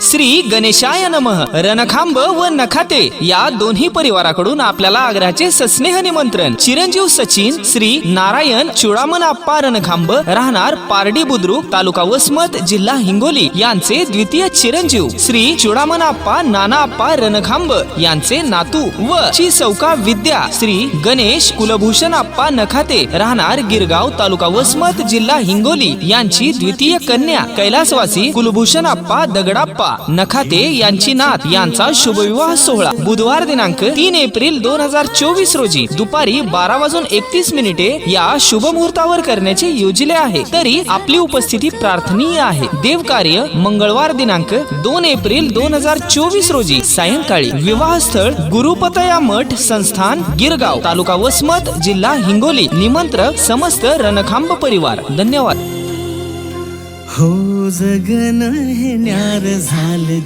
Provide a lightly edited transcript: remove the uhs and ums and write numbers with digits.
श्री गणेशाय नमः. रणखांब व नखाते या दोन्ही परिवाराकडून आपल्याला आग्रहाचे सस्नेह निमंत्रण. चिरंजीव सचिन श्री नारायण चुडामन आप्पा रणखांब, राहणार पारडी बुद्रुक, तालुका वसमत, जिल्हा हिंगोली यांचे द्वितीय चिरंजीव श्री चुडामन आप्पा नाना आप्पा रणखांब यांचे नातू व ची सौका विद्या श्री गणेश कुलभूषण आप्पा नखाते, राहणार गिरगाव, तालुका वसमत, जिल्हा हिंगोली यांची द्वितीय कन्या कैलासवासी कुलभूषण आप्पा दगडाप्पा नखाते यांची नात यांचा शुभविवाह सोहळा बुधवार दिनांक 3 एप्रिल 2024 रोजी दुपारी 12:31 या शुभ मुहूर्तावर करण्याचे योजले आहे. तरी आपली उपस्थिती प्रार्थनीय आहे. देवकार्य मंगळवार दिनांक 2 एप्रिल 2024 रोजी सायंकाळी. विवाह स्थळ गुरुपतया मठ संस्थान गिरगाव, तालुका वसमत, जिल्हा हिंगोली. निमंत्रक समस्त रणखांब परिवार. धन्यवाद. हो जगन हे न्यार झालं